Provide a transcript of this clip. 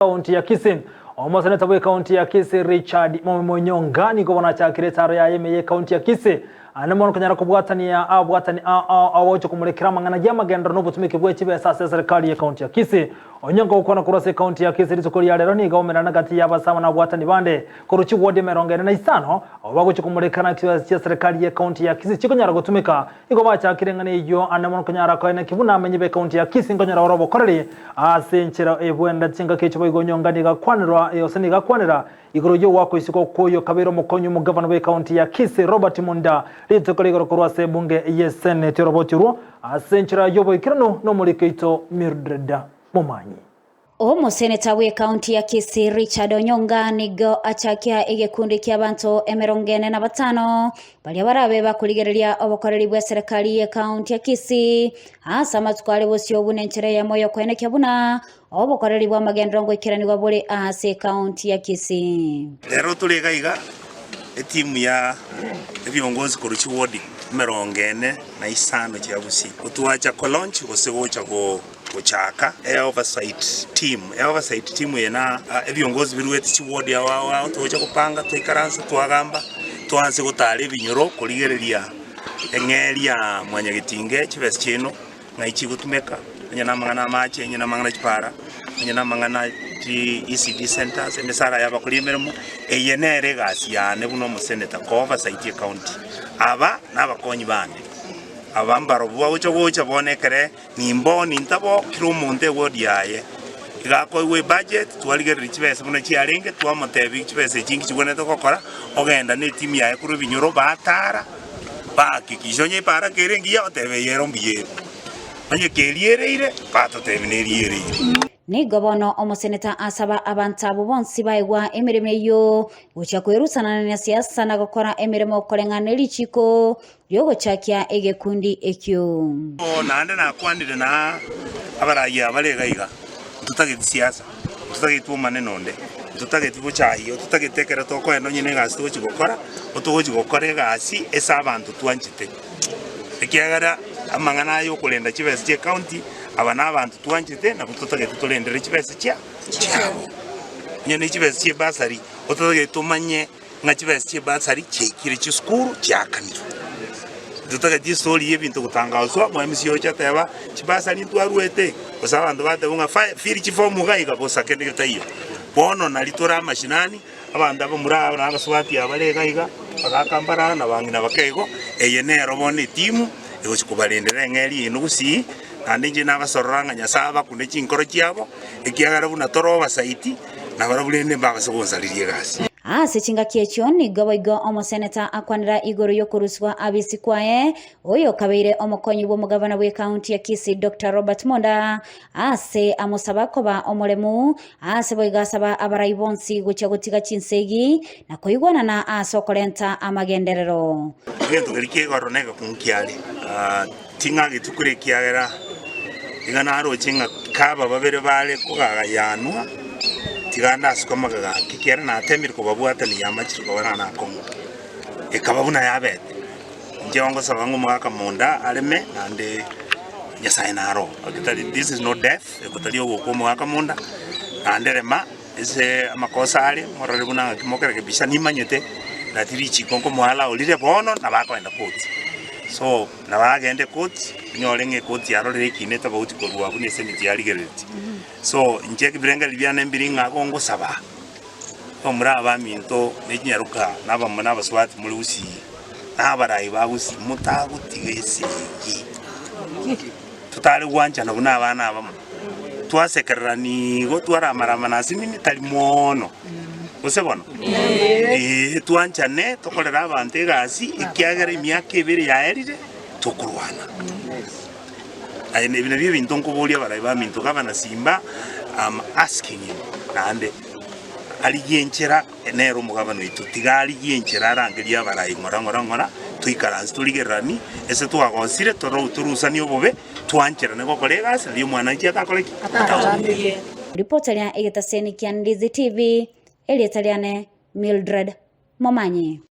Kaunti ya Kisii omuseneta bwe kaunti ya Kisii Richard Munyongani gobona cyakire taro ya yemeye kaunti ya Kisii anamono kanyara kubwatania awoje kumurekera mangana y'amagendero n'ubutumike bw'ekibe sasa serikali ya kaunti ya Kisii onyonga ukona kurase kaunti ya Kisii rizukuri ya rero ni gomera nagati y'abasama na bwatani bande kuruchi wode 45 abagoche kumurekana kibazo cya serikali ya kaunti ya Kisii kikonyara gutumika igoba cyakire ngane iyo anamono kanyara kwene kibuna amenye be kaunti ya Kisii ngonyara worobo korari asenchera ebwenda tsinga kecho igonyongani gakwanira yose ni gakwanira igorojo wako isiko koyo kabero mukonyo mugavana we kaunti ya Kisii Robert Munda litokolego kurwase bunge ye Senate Robert Ruo asenchera yobo ikirano no muri keito Mildred Mumanyi. Omuseneta we kaunti ya Kisii Richard Munyongani go achakia egekundi ky'abantu 45 bali abarabe bakuligereria obukoreri bwa serikali ya kaunti ya Kisii hasa matwale bose obunenchere ya moyo kwene kyabuna obukoreri bwa magendero ngo ikiranirwa buri ase kaunti ya Kisii. Lero tulegaiga etimu ya ebiongozi kuruchi wodi 45 kyabusi utuacha ko launch gosegocha go kuchaka oversight team yena ebiongozi birwete chiwodi awa tuocha kupanga twikaransa twagamba twanse gutale binyoro kuligereria engeria mwanya gitinge chibes chino ngaichi gutumeka nyana mangana mache nyana mangana chipara nyana mangana ECD centers emisara yabakulimeremo eyenere gasi yane buno museneta ko oversight ya county aba nabakonyi bande abambaro bwacho gocha bonekere nimbo nintabo kirumunde wodi yaye igako we budget twaligerera chibese muno chiarenge twamotebi chibese chingi chibonete kokora ogenda ne team yaye kuru binyoro batara baki kishonye para kerengi ya otebe yero mbiye anye keliereire pato tebinerire ni gobono omuseneta asaba abantu abo bonsi baigwa emirimo yo gucha kwerusana na siasa na gukora emirimo korengana lichiko yogo chakia egekundi ekyo nande nakwandire na abaraya balegaiga tutageti siasa tutageti maneno nde tutageti buchahiyo tutagetekera toko eno nyine gasi tukigokora otugokore gasi esa abantu twanjite ekiagara amangana yo kulenda chibese che county abana abantu twanjite na tutageti tulendere chibese cyabo nyene chibese che basari otugeti tumanye nga chibese che basari chekire chiskuru cyakaniro tutageti soli yebintu kutangazo mu MCO cyateba chibasari twarwete osabantu batebunga firi chifomu gaiga bosakende tayo bono nalitora mashinani abantu abo muraba n'abaswati abalega iga bakakambara na bangina bakego eyenero bone timu ekukubalendera engeri inugusi andinje n'abasororanga nyasaba kunde chinkoro cyabo ekiagara buna toroba saiti na barabulende bagasogonsalirie gasi sechinga kiecho ni goboigo omuseneta akwanira igoro yokuruswa abisikwae oyo kabeire omukonyi bw'omugavana bwe kaunti ya Kisii Dr. Robert Munda ase amusaba koba omulemu ase boigasaba abarayi bonsi gucha gutiga chinsegi na koigwana na asokolenta amagenderero gento gerike goroneka kunkiali tinga gitukure kiagera igana aro chinga kaba babere bale kugaga yanwa tiganda asukamagaga kikera na temir ko babwata ni yamachiro ko barana kongo ekababuna yabete nje wango sabango mwaka Munda aleme ande nyasaye naro akitali this is not death ekotali ogo mwaka Munda ande rema ese amakosa ali morale buna kimokera kebisha nimanyete na tirichi konko mwala olire bono na bakwenda koti so na bagende koti nyolenge koti yarore kineta bauti ko bwa kuni seneti yaligereti so nje kibirenga libyana mbiringa kongo saba omura baminto n'inyaruka n'abamana baswati muri usi n'abarayi babusi mutagutigese tutale gwanja na buna abana abamu twasekerani go twaramarama nasimini talimono usebona twanchane tokolera abantu gasi ikiagera imyaka ibiri yaerire tukurwana ayene ibintu by'ibintu nkubulia barayi baminto kabana simba asking him nande aliyenchera enero mugabano itu tigali yenchera arangeria barayi ngora twikaranze tuligerani ese twagonsire turusani obobe twanchera nego kolegas ali mwana cyatakoleki reporter ya Egetaseni Kyandizi TV Elietaliane Mildred Mumanyi.